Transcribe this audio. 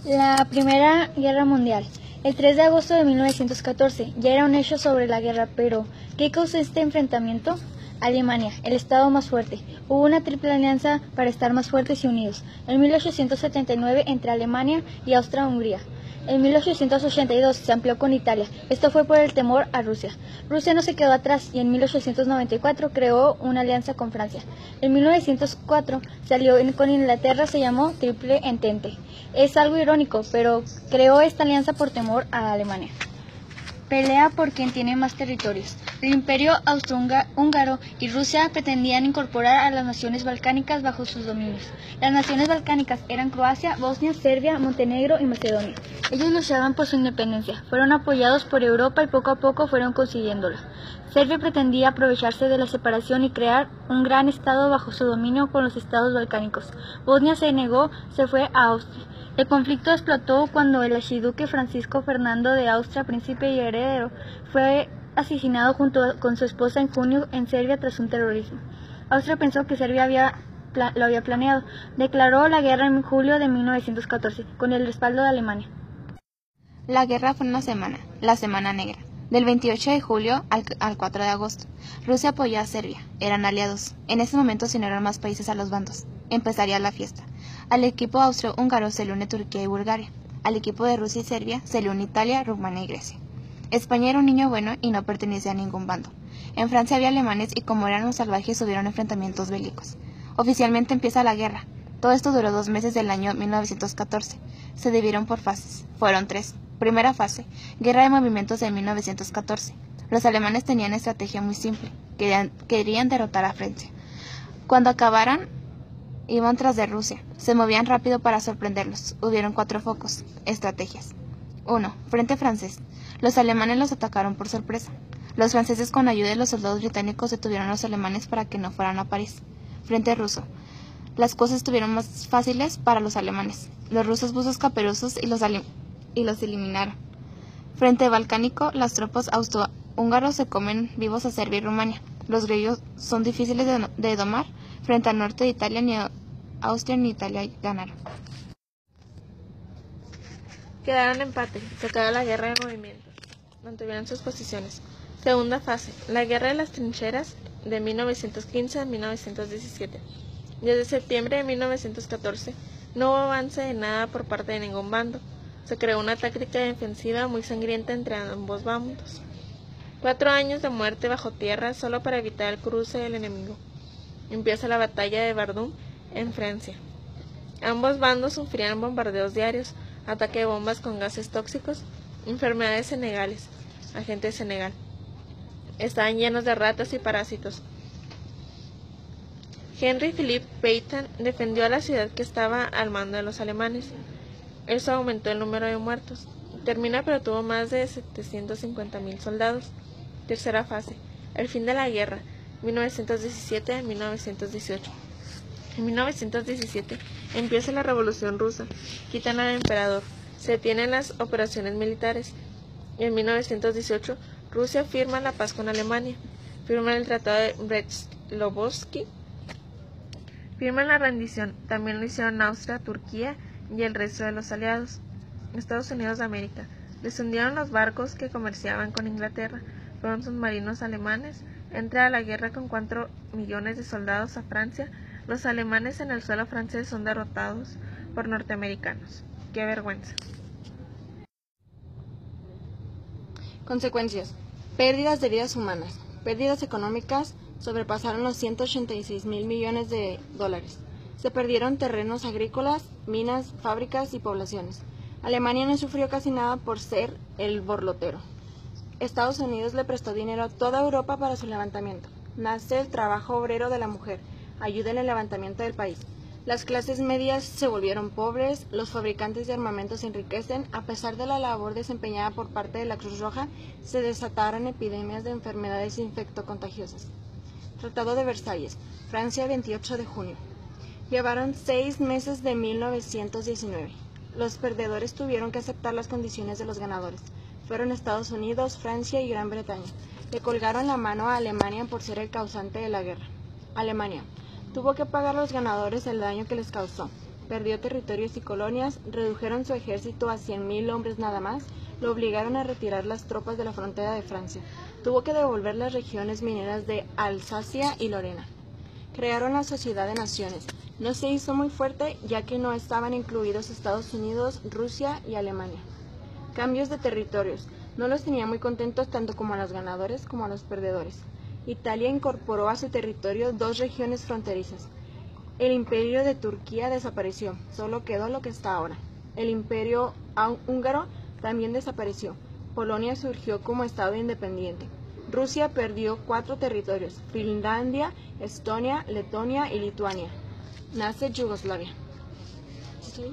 La Primera Guerra Mundial. El 3 de agosto de 1914 ya era un hecho sobre la guerra, pero ¿qué causó este enfrentamiento? Alemania, el estado más fuerte. Hubo una triple alianza para estar más fuertes y unidos. En 1879 entre Alemania y Austria-Hungría. En 1882 se amplió con Italia. Esto fue por el temor a Rusia. Rusia no se quedó atrás y en 1894 creó una alianza con Francia. En 1904 salió con Inglaterra, se llamó Triple Entente. Es algo irónico, pero creó esta alianza por temor a Alemania. Pelea por quien tiene más territorios. El Imperio Austrohúngaro y Rusia pretendían incorporar a las naciones balcánicas bajo sus dominios. Las naciones balcánicas eran Croacia, Bosnia, Serbia, Montenegro y Macedonia. Ellos luchaban por su independencia, fueron apoyados por Europa y poco a poco fueron consiguiéndola. Serbia pretendía aprovecharse de la separación y crear un gran estado bajo su dominio con los estados balcánicos. Bosnia se negó, se fue a Austria. El conflicto explotó cuando el archiduque Francisco Fernando de Austria, príncipe y heredero, fue asesinado junto con su esposa en junio en Serbia tras un terrorismo. Austria pensó que Serbia lo había planeado. Declaró la guerra en julio de 1914, con el respaldo de Alemania. La guerra fue una semana, la Semana Negra, del 28 de julio al 4 de agosto. Rusia apoyó a Serbia, eran aliados. En ese momento se unieron más países a los bandos. Empezaría la fiesta. Al equipo austrohúngaro se le une Turquía y Bulgaria. Al equipo de Rusia y Serbia se le une Italia, Rumania y Grecia. España era un niño bueno y no pertenecía a ningún bando. En Francia había alemanes y como eran unos salvajes hubieron enfrentamientos bélicos. Oficialmente empieza la guerra. Todo esto duró 2 meses del año 1914. Se dividieron por fases. Fueron 3. Primera fase, guerra de movimientos de 1914. Los alemanes tenían estrategia muy simple. Querían derrotar a Francia. Cuando acabaran, iban tras de Rusia. Se movían rápido para sorprenderlos. Hubieron 4 focos. Estrategias. 1. Frente francés. Los alemanes los atacaron por sorpresa. Los franceses, con ayuda de los soldados británicos, detuvieron a los alemanes para que no fueran a París. Frente ruso. Las cosas estuvieron más fáciles para los alemanes. Los rusos buzos caperusos y los eliminaron. Frente balcánico, las tropas austrohúngaros se comen vivos a Serbia y Rumania. Los griegos son difíciles de domar. Frente al norte de Italia, ni Austria ni Italia ganaron. Quedaron empate, se acabó la guerra de movimientos. Mantuvieron sus posiciones. Segunda fase, la guerra de las trincheras de 1915 a 1917. Desde septiembre de 1914 no hubo avance de nada por parte de ningún bando. Se creó una táctica defensiva muy sangrienta entre ambos bandos. 4 años de muerte bajo tierra solo para evitar el cruce del enemigo. Empieza la batalla de Verdún en Francia. Ambos bandos sufrían bombardeos diarios, ataque de bombas con gases tóxicos, enfermedades senegales, agente de Senegal. Estaban llenos de ratas y parásitos. Henry Philippe Pétain defendió a la ciudad que estaba al mando de los alemanes. Eso aumentó el número de muertos. Termina, pero tuvo más de 750,000 soldados. Tercera fase, el fin de la guerra, 1917 a 1918. En 1917 empieza la Revolución Rusa, quitan al emperador, se detienen las operaciones militares. En 1918 Rusia firma la paz con Alemania, firma el Tratado de Brest-Litovsk, firman la rendición. También lo hicieron Austria, Turquía y el resto de los aliados. Estados Unidos de América. Les hundieron los barcos que comerciaban con Inglaterra. Fueron submarinos alemanes. Entra a la guerra con 4 millones de soldados a Francia. Los alemanes en el suelo francés son derrotados por norteamericanos. ¡Qué vergüenza! Consecuencias. Pérdidas de vidas humanas. Pérdidas económicas sobrepasaron los 186,000 millones de dólares. Se perdieron terrenos agrícolas, minas, fábricas y poblaciones. Alemania no sufrió casi nada por ser el borlotero. Estados Unidos le prestó dinero a toda Europa para su levantamiento. Nace el trabajo obrero de la mujer. Ayuda en el levantamiento del país. Las clases medias se volvieron pobres, los fabricantes de armamentos se enriquecen. A pesar de la labor desempeñada por parte de la Cruz Roja, se desataron epidemias de enfermedades infectocontagiosas. Tratado de Versalles, Francia, 28 de junio. Llevaron 6 meses de 1919. Los perdedores tuvieron que aceptar las condiciones de los ganadores. Fueron Estados Unidos, Francia y Gran Bretaña. Le colgaron la mano a Alemania por ser el causante de la guerra. Alemania tuvo que pagar a los ganadores el daño que les causó. perdió territorios y colonias, redujeron su ejército a 100.000 hombres nada más, lo obligaron a retirar las tropas de la frontera de Francia. Tuvo que devolver las regiones mineras de Alsacia y Lorena. Crearon la Sociedad de Naciones. No se hizo muy fuerte ya que no estaban incluidos Estados Unidos, Rusia y Alemania. Cambios de territorios. No los tenía muy contentos tanto como a los ganadores como a los perdedores. Italia incorporó a su territorio 2 regiones fronterizas. El imperio de Turquía desapareció, solo quedó lo que está ahora. El imperio húngaro también desapareció. Polonia surgió como estado independiente. Rusia perdió 4 territorios: Finlandia, Estonia, Letonia y Lituania. Nace Yugoslavia. ¿Sí?